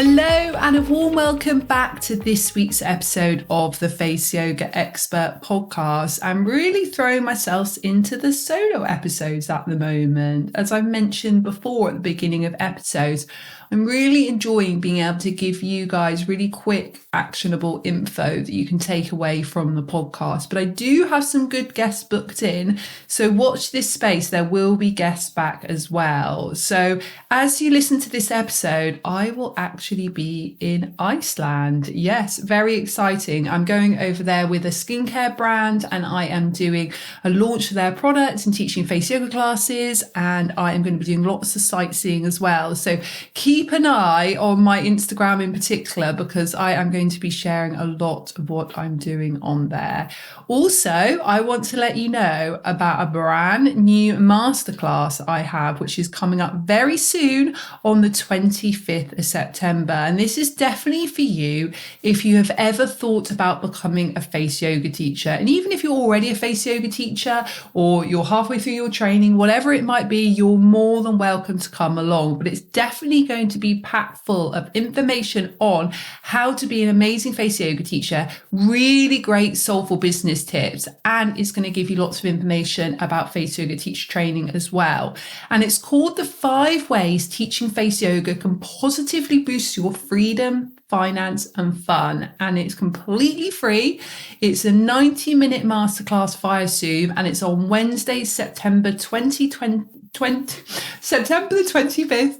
Hello and a warm welcome back to this week's episode of the Face Yoga Expert podcast. I'm really throwing myself into the solo episodes at the moment. As I mentioned before at the beginning of episodes, I'm really enjoying being able to give you guys really quick, actionable info that you can take away from the podcast. But I do have some good guests booked in, so watch this space. There will be guests back as well. So as you listen to this episode, I will actually be in Iceland. Yes, very exciting. I'm going over there with a skincare brand and I am doing a launch of their products and teaching face yoga classes, and I am going to be doing lots of sightseeing as well. So keep an eye on my Instagram in particular, because I am going to be sharing a lot of what I'm doing on there. Also, I want to let you know about a brand new masterclass I have, which is coming up very soon on the 25th of September. And this is definitely for you if you have ever thought about becoming a face yoga teacher. And even if you're already a face yoga teacher or you're halfway through your training, whatever it might be, you're more than welcome to come along. But it's definitely going to be packed full of information on how to be an amazing face yoga teacher, really great soulful business tips, and it's going to give you lots of information about face yoga teacher training as well. And it's called the 5 Ways Teaching Face Yoga Can Positively Boost Your Freedom, Finance and Fun. And it's completely free. It's a 90-minute masterclass via Zoom, and it's on Wednesday, September the 25th,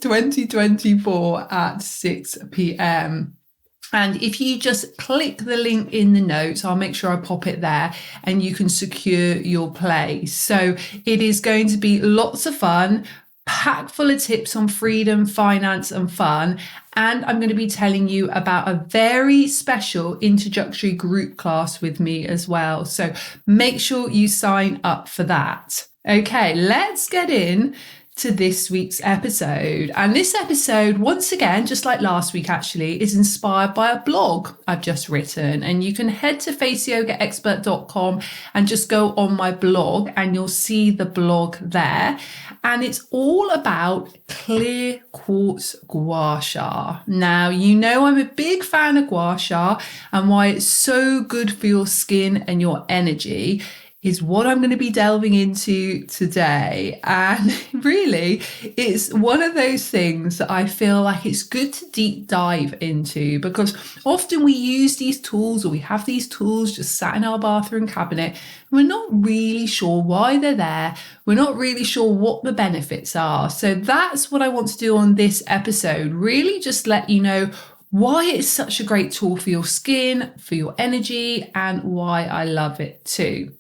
2024 at 6 p.m. And if you just click the link in the notes, I'll make sure I pop it there and you can secure your place. So it is going to be lots of fun, packed full of tips on freedom, finance and fun. And I'm going to be telling you about a very special introductory group class with me as well. So make sure you sign up for that. Okay, let's get in to this week's episode. And this episode, once again, just like last week actually, is inspired by a blog I've just written. And you can head to faceyogaexpert.com and just go on my blog and you'll see the blog there. And it's all about clear quartz gua sha. Now, you know I'm a big fan of gua sha, and why it's so good for your skin and your energy is what I'm going to be delving into today. And really, it's one of those things that I feel like it's good to deep dive into, because often we use these tools, or we have these tools just sat in our bathroom cabinet. We're not really sure why they're there. We're not really sure what the benefits are. So that's what I want to do on this episode. Really just let you know why it's such a great tool for your skin, for your energy, and why I love it too.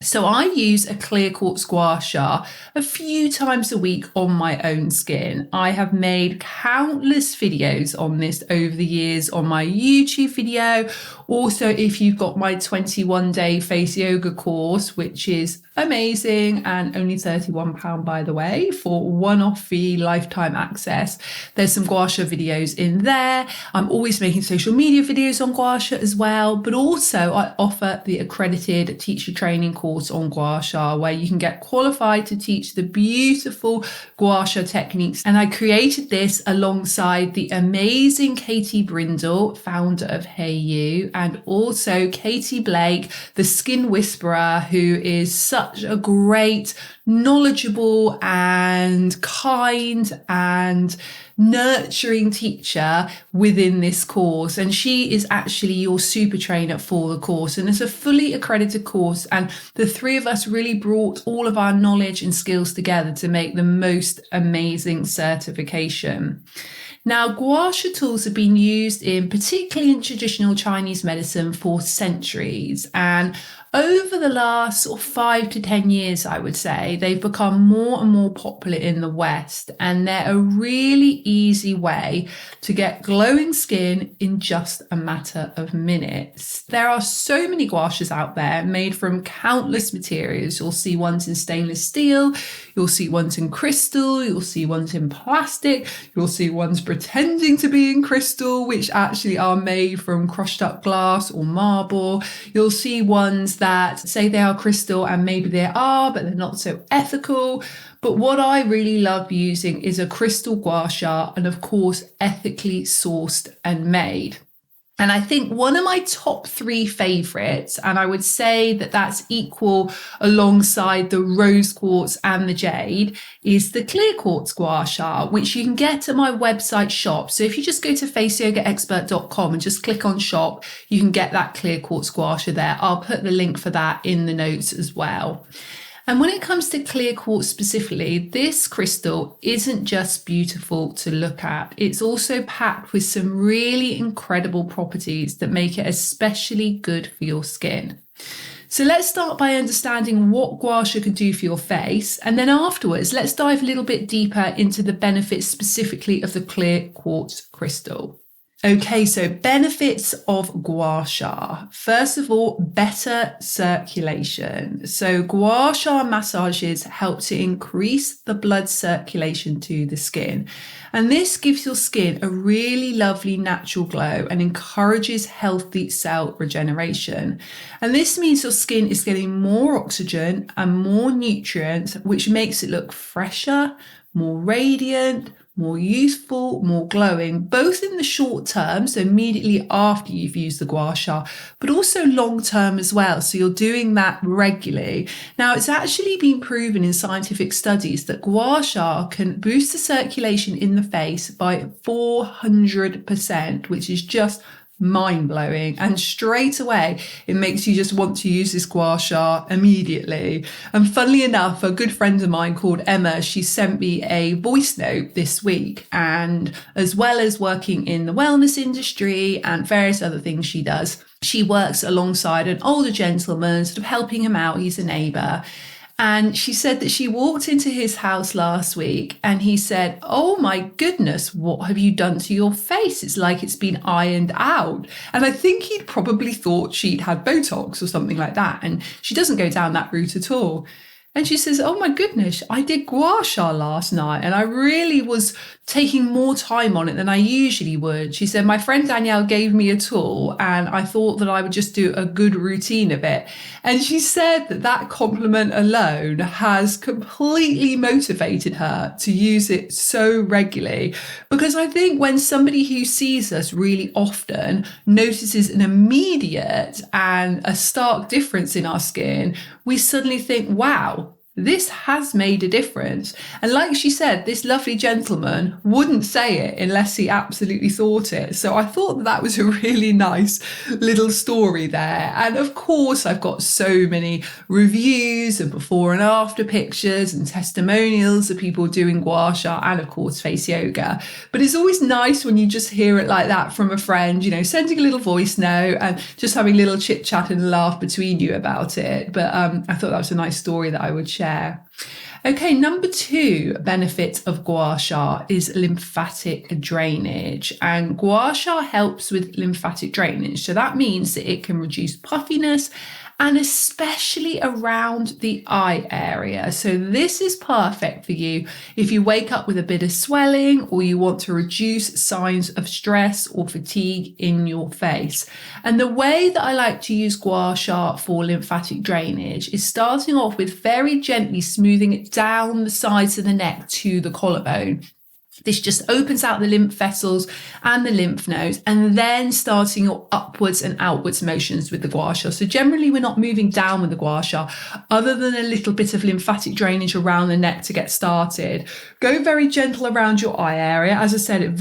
So I use a clear quartz gua sha a few times a week on my own skin. I have made countless videos on this over the years on my YouTube video. Also, if you've got my 21-day face yoga course, which is amazing and only £31 by the way, for one-off fee, lifetime access. There's some gua sha videos in there. I'm always making social media videos on gua sha as well, but also I offer the accredited teacher training course on gua sha, where you can get qualified to teach the beautiful gua sha techniques. And I created this alongside the amazing Katie Brindle, founder of Hey You, and also Katie Blake, the skin whisperer, who is such a great, knowledgeable and kind and nurturing teacher within this course. And she is actually your super trainer for the course, and it's a fully accredited course, and the three of us really brought all of our knowledge and skills together to make the most amazing certification. Now, gua sha tools have been used particularly in traditional Chinese medicine for centuries, and over the last 5 to 10 years, I would say, they've become more and more popular in the West, and they're a really easy way to get glowing skin in just a matter of minutes. There are so many gua shas out there made from countless materials. You'll see ones in stainless steel, you'll see ones in crystal, you'll see ones in plastic, you'll see ones pretending to be in crystal, which actually are made from crushed up glass or marble. You'll see ones that say they are crystal, and maybe they are, but they're not so ethical. But what I really love using is a crystal gua sha, and of course, ethically sourced and made. And I think one of my top 3 favorites, and I would say that that's equal alongside the rose quartz and the jade, is the clear quartz gua sha, which you can get at my website shop. So if you just go to faceyogaexpert.com and just click on shop, you can get that clear quartz gua sha there. I'll put the link for that in the notes as well. And when it comes to clear quartz specifically, this crystal isn't just beautiful to look at. It's also packed with some really incredible properties that make it especially good for your skin. So let's start by understanding what gua sha can do for your face. And then afterwards, let's dive a little bit deeper into the benefits specifically of the clear quartz crystal. Okay, so benefits of gua sha. First of all, better circulation. So gua sha massages help to increase the blood circulation to the skin. And this gives your skin a really lovely natural glow and encourages healthy cell regeneration. And this means your skin is getting more oxygen and more nutrients, which makes it look fresher, more radiant, more youthful, more glowing, both in the short term, so immediately after you've used the gua sha, but also long term as well. So you're doing that regularly. Now, it's actually been proven in scientific studies that gua sha can boost the circulation in the face by 400%, which is just mind-blowing, and straight away it makes you just want to use this gua sha immediately. And funnily enough, a good friend of mine called Emma, she sent me a voice note this week, and as well as working in the wellness industry and various other things she does, she works alongside an older gentleman, sort of helping him out. He's a neighbour. And she said that she walked into his house last week and he said, "Oh my goodness, what have you done to your face? It's like it's been ironed out." And I think he'd probably thought she'd had Botox or something like that. And she doesn't go down that route at all. And she says, "Oh my goodness, I did gua sha last night and I really was taking more time on it than I usually would." She said, "My friend Danielle gave me a tool and I thought that I would just do a good routine of it." And she said that that compliment alone has completely motivated her to use it so regularly. Because I think when somebody who sees us really often notices an immediate and a stark difference in our skin, we suddenly think, wow, this has made a difference. And like she said, this lovely gentleman wouldn't say it unless he absolutely thought it. So I thought that was a really nice little story there. And of course, I've got so many reviews and before and after pictures and testimonials of people doing gua sha and of course face yoga. But it's always nice when you just hear it like that from a friend, you know, sending a little voice note and just having a little chit chat and laugh between you about it. But I thought that was a nice story that I would share. Okay, number 2 benefit of gua sha is lymphatic drainage. And gua sha helps with lymphatic drainage. So that means that it can reduce puffiness and especially around the eye area. So this is perfect for you if you wake up with a bit of swelling or you want to reduce signs of stress or fatigue in your face. And the way that I like to use gua sha for lymphatic drainage is starting off with very gently smoothing it down the sides of the neck to the collarbone. This just opens out the lymph vessels and the lymph nodes, and then starting your upwards and outwards motions with the gua sha. So generally we're not moving down with the gua sha, other than a little bit of lymphatic drainage around the neck to get started. Go very gentle around your eye area. As I said, it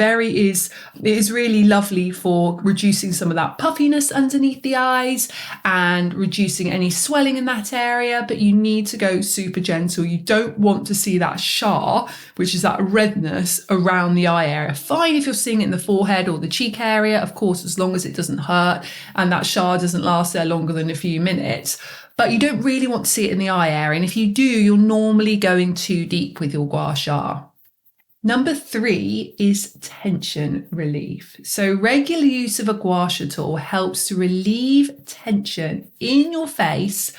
is really lovely for reducing some of that puffiness underneath the eyes and reducing any swelling in that area, but you need to go super gentle. You don't want to see that sha, which is that redness around the eye area. Fine if you're seeing it in the forehead or the cheek area, of course, as long as it doesn't hurt and that sha doesn't last there longer than a few minutes. But you don't really want to see it in the eye area. And if you do, you're normally going too deep with your gua sha. Number 3 is tension relief. So regular use of a gua sha tool helps to relieve tension in your face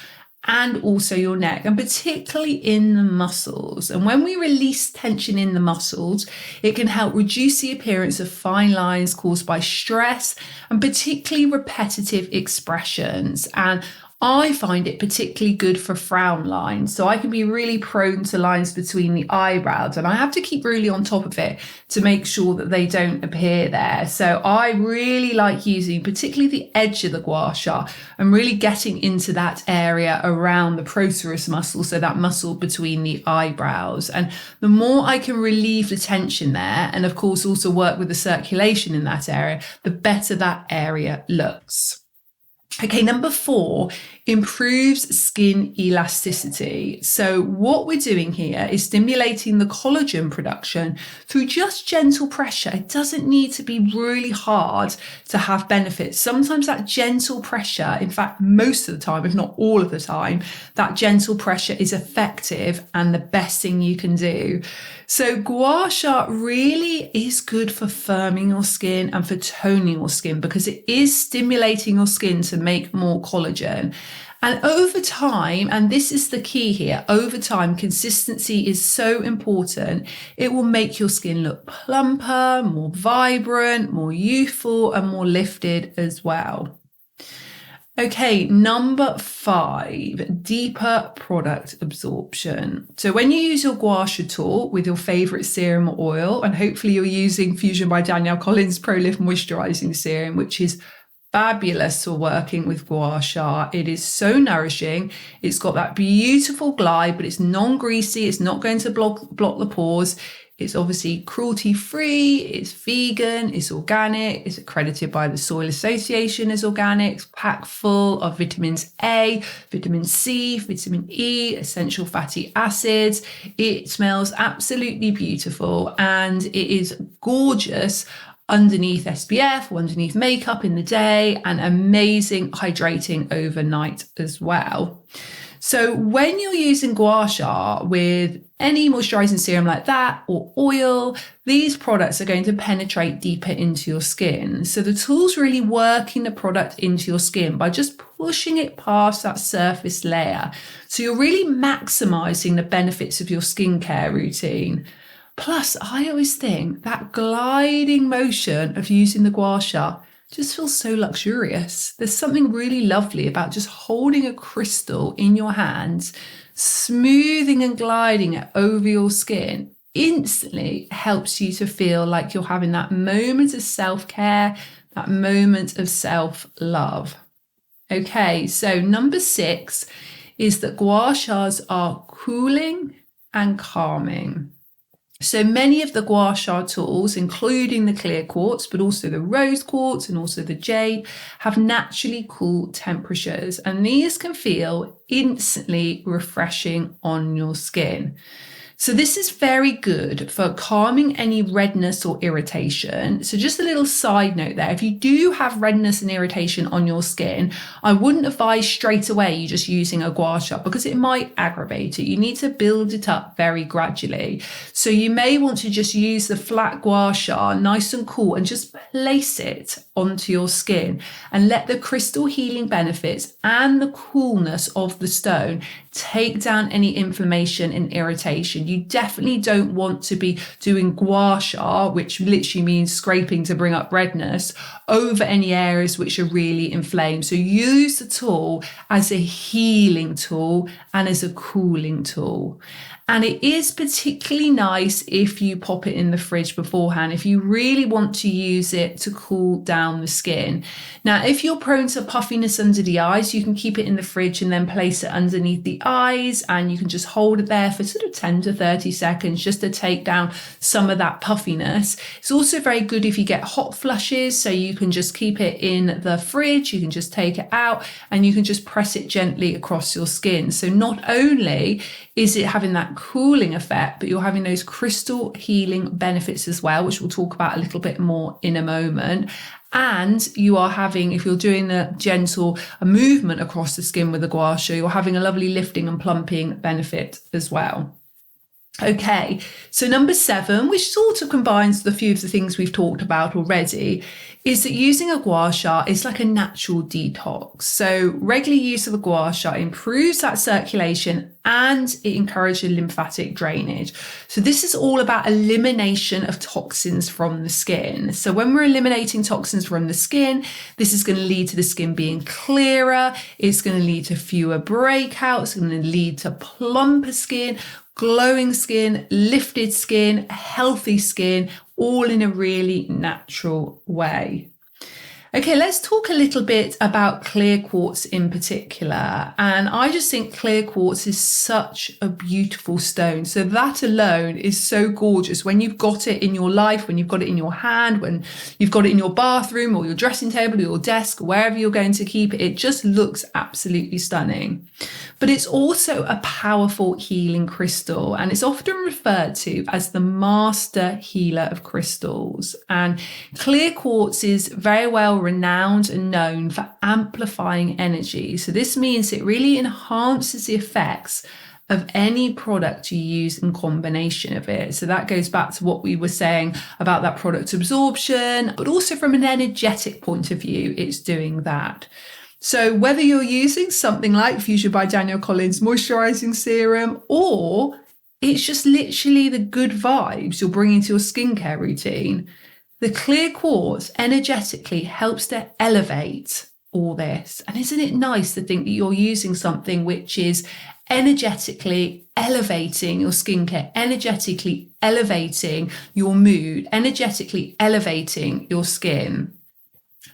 and also your neck, and particularly in the muscles. And when we release tension in the muscles, it can help reduce the appearance of fine lines caused by stress and particularly repetitive expressions. And I find it particularly good for frown lines. So I can be really prone to lines between the eyebrows, and I have to keep really on top of it to make sure that they don't appear there. So I really like using particularly the edge of the gua sha and really getting into that area around the procerus muscle, so that muscle between the eyebrows. And the more I can relieve the tension there, and of course also work with the circulation in that area, the better that area looks. Okay, number 4, improves skin elasticity. So what we're doing here is stimulating the collagen production through just gentle pressure. It doesn't need to be really hard to have benefits. Sometimes that gentle pressure, in fact, most of the time, if not all of the time, that gentle pressure is effective and the best thing you can do. So gua sha really is good for firming your skin and for toning your skin because it is stimulating your skin to make more collagen. And over time, and this is the key here, over time, consistency is so important. It will make your skin look plumper, more vibrant, more youthful, and more lifted as well. Okay, number 5, deeper product absorption. So when you use your Gua Sha tool with your favorite serum or oil, and hopefully you're using Fusion by Danielle Collins Pro Lift Moisturizing Serum, which is fabulous for working with gua sha. It is so nourishing. It's got that beautiful glide, but it's non-greasy. It's not going to block the pores. It's obviously cruelty-free, it's vegan, it's organic, it's accredited by the Soil Association as organic, it's packed full of vitamins A, vitamin C, vitamin E, essential fatty acids. It smells absolutely beautiful and it is gorgeous underneath SPF or underneath makeup in the day, and amazing hydrating overnight as well. So when you're using gua sha with any moisturizing serum like that or oil, these products are going to penetrate deeper into your skin. So the tool's really working the product into your skin by just pushing it past that surface layer. So you're really maximizing the benefits of your skincare routine. Plus, I always think that gliding motion of using the gua sha just feels so luxurious. There's something really lovely about just holding a crystal in your hands, smoothing and gliding it over your skin. Instantly helps you to feel like you're having that moment of self-care, that moment of self-love. Okay, so number 6 is that gua shas are cooling and calming. So many of the gua sha tools, including the clear quartz, but also the rose quartz and also the jade, have naturally cool temperatures, and these can feel instantly refreshing on your skin. So this is very good for calming any redness or irritation. So just a little side note there, if you do have redness and irritation on your skin, I wouldn't advise straight away you just using a gua sha because it might aggravate it. You need to build it up very gradually. So you may want to just use the flat gua sha, nice and cool, and just place it onto your skin and let the crystal healing benefits and the coolness of the stone take down any inflammation and irritation. You definitely don't want to be doing gua sha, which literally means scraping to bring up redness, over any areas which are really inflamed. So use the tool as a healing tool and as a cooling tool. And it is particularly nice if you pop it in the fridge beforehand, if you really want to use it to cool down the skin. Now, if you're prone to puffiness under the eyes, you can keep it in the fridge and then place it underneath the eyes, and you can just hold it there for sort of 10 to 30 seconds just to take down some of that puffiness. It's also very good if you get hot flushes, so you can just keep it in the fridge, you can just take it out and you can just press it gently across your skin. So not only is it having that cooling effect, but you're having those crystal healing benefits as well, which we'll talk about a little bit more in a moment. And you are having, if you're doing a gentle movement across the skin with the gua sha, you're having a lovely lifting and plumping benefit as well. Okay, so number 7, which sort of combines with a few of the things we've talked about already, is that using a gua sha is like a natural detox. So regular use of a gua sha improves that circulation and it encourages lymphatic drainage. So this is all about elimination of toxins from the skin. So when we're eliminating toxins from the skin, this is going to lead to the skin being clearer. It's going to lead to fewer breakouts. It's going to lead to plumper skin, glowing skin, lifted skin, healthy skin, all in a really natural way. Okay, let's talk a little bit about clear quartz in particular. And I just think clear quartz is such a beautiful stone. So that alone is so gorgeous. When you've got it in your life, when you've got it in your hand, when you've got it in your bathroom or your dressing table or your desk, wherever you're going to keep it, it just looks absolutely stunning. But it's also a powerful healing crystal, and it's often referred to as the master healer of crystals. And clear quartz is very well renowned and known for amplifying energy. So this means it really enhances the effects of any product you use in combination of it. So that goes back to what we were saying about that product absorption, but also from an energetic point of view, it's doing that. So whether you're using something like Fuchsia by Danielle Collins moisturizing serum, or it's just literally the good vibes you're bringing to your skincare routine, the clear quartz energetically helps to elevate all this. And isn't it nice to think that you're using something which is energetically elevating your skincare, energetically elevating your mood, energetically elevating your skin?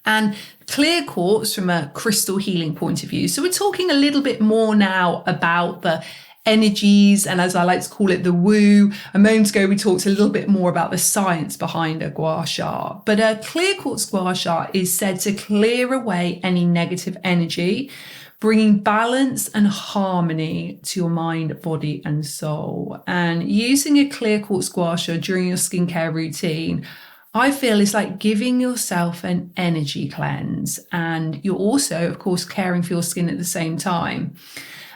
And clear quartz from a crystal healing point of view. So we're talking a little bit more now about the energies, and as I like to call it, the woo. A moment ago, we talked a little bit more about the science behind a gua sha. But a clear quartz gua sha is said to clear away any negative energy, bringing balance and harmony to your mind, body, and soul. And using a clear quartz gua sha during your skincare routine, I feel it's like giving yourself an energy cleanse. And you're also, of course, caring for your skin at the same time.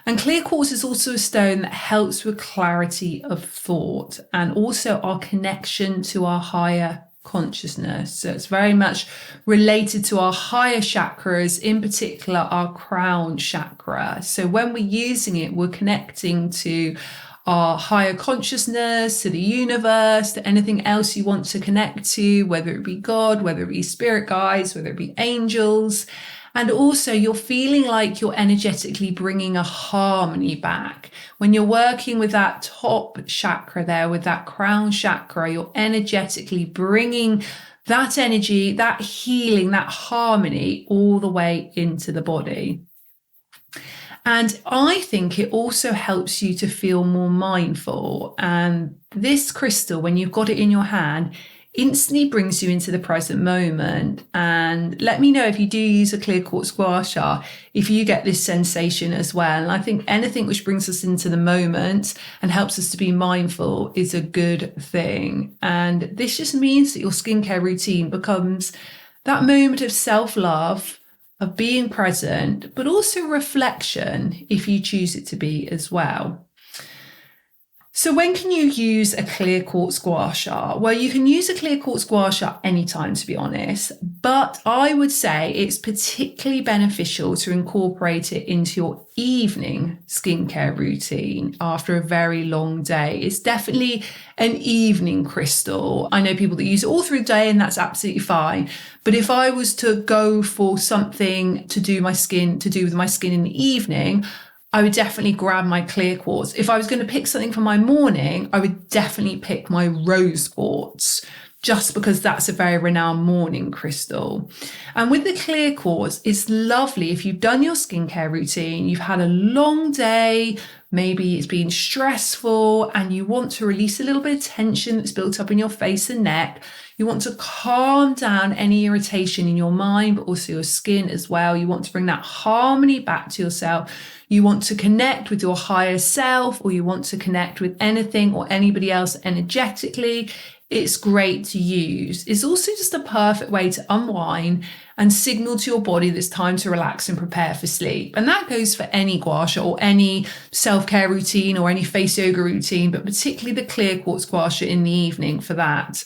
And clear quartz is also a stone that helps with clarity of thought and also our connection to our higher consciousness. So it's very much related to our higher chakras, in particular our crown chakra. So when we're using it, we're connecting to our higher consciousness, to the universe, to anything else you want to connect to, whether it be God, whether it be spirit guides, whether it be angels. And also you're feeling like you're energetically bringing a harmony back. When you're working with that top chakra there, with that crown chakra, you're energetically bringing that energy, that healing, that harmony all the way into the body. And I think it also helps you to feel more mindful. And this crystal, when you've got it in your hand, instantly brings you into the present moment. And let me know if you do use a clear quartz gua sha, if you get this sensation as well. And I think anything which brings us into the moment and helps us to be mindful is a good thing. And this just means that your skincare routine becomes that moment of self-love, of being present, but also reflection if you choose it to be as well. So when can you use a clear quartz gua sha? Well, you can use a clear quartz gua sha anytime, to be honest, but I would say it's particularly beneficial to incorporate it into your evening skincare routine after a very long day. It's definitely an evening crystal. I know people that use it all through the day, and that's absolutely fine. But if I was to go for something to do with my skin in the evening, I would definitely grab my clear quartz. If I was going to pick something for my morning, I would definitely pick my rose quartz, just because that's a very renowned morning crystal. And with the clear quartz, it's lovely if you've done your skincare routine, you've had a long day, maybe it's been stressful, and you want to release a little bit of tension that's built up in your face and neck. You want to calm down any irritation in your mind, but also your skin as well. You want to bring that harmony back to yourself. You want to connect with your higher self, or you want to connect with anything or anybody else energetically. it's great to use. It's also just a perfect way to unwind and signal to your body that it's time to relax and prepare for sleep. And that goes for any gua sha or any self-care routine or any face yoga routine, but particularly the clear quartz gua sha in the evening for that.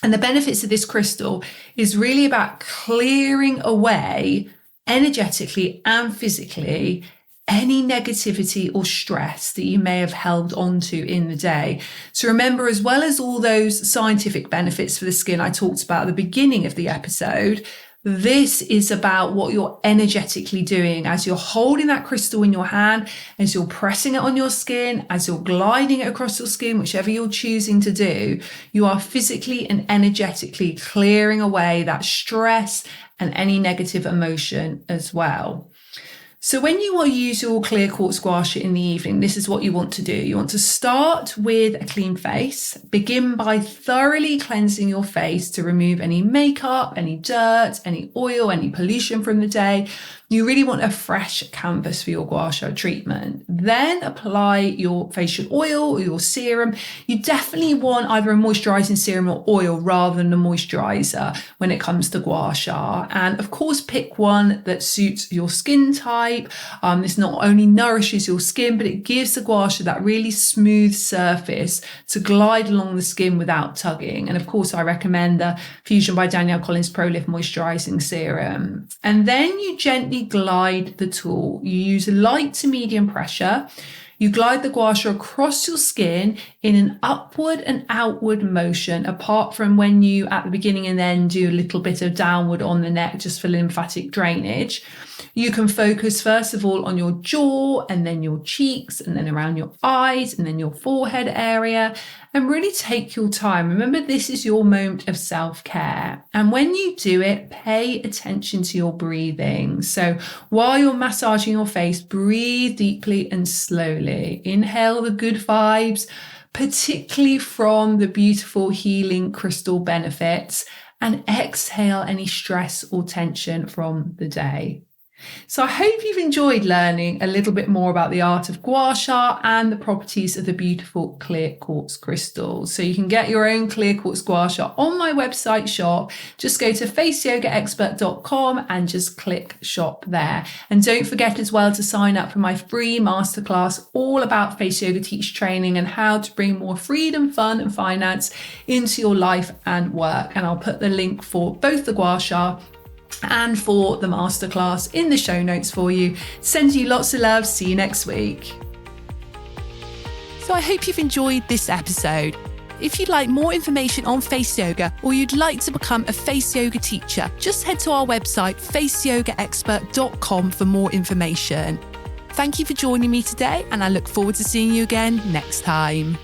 And the benefits of this crystal is really about clearing away energetically and physically any negativity or stress that you may have held onto in the day. So remember, as well as all those scientific benefits for the skin I talked about at the beginning of the episode, this is about what you're energetically doing as you're holding that crystal in your hand, as you're pressing it on your skin, as you're gliding it across your skin, whichever you're choosing to do. You are physically and energetically clearing away that stress and any negative emotion as well. So when you will use your clear quartz gua sha in the evening, this is what you want to do. You want to start with a clean face. Begin by thoroughly cleansing your face to remove any makeup, any dirt, any oil, any pollution from the day. You really want a fresh canvas for your gua sha treatment. Then apply your facial oil or your serum. You definitely want either a moisturizing serum or oil rather than a moisturizer when it comes to gua sha. And of course, pick one that suits your skin type. This not only nourishes your skin, but it gives the gua sha that really smooth surface to glide along the skin without tugging. And of course, I recommend the Fusion by Danielle Collins Pro Lift Moisturizing Serum. And then you gently glide the tool. You use light to medium pressure. You glide the gua sha across your skin in an upward and outward motion, apart from when you at the beginning and end do a little bit of downward on the neck just for lymphatic drainage. You can focus first of all on your jaw and then your cheeks and then around your eyes and then your forehead area, and really take your time. Remember, this is your moment of self-care. And when you do it, pay attention to your breathing. So while you're massaging your face, breathe deeply and slowly. Inhale the good vibes, particularly from the beautiful healing crystal benefits, and exhale any stress or tension from the day. So I hope you've enjoyed learning a little bit more about the art of gua sha and the properties of the beautiful clear quartz crystals. So you can get your own clear quartz gua sha on my website shop. Just go to faceyogaexpert.com and just click shop there. And don't forget as well to sign up for my free masterclass all about face yoga teacher training and how to bring more freedom, fun and finance into your life and work. And I'll put the link for both the gua sha and for the masterclass in the show notes for you. Send you lots of love. See you next week. So I hope you've enjoyed this episode. If you'd like more information on face yoga or you'd like to become a face yoga teacher, just head to our website faceyogaexpert.com for more information. Thank you for joining me today, and I look forward to seeing you again next time.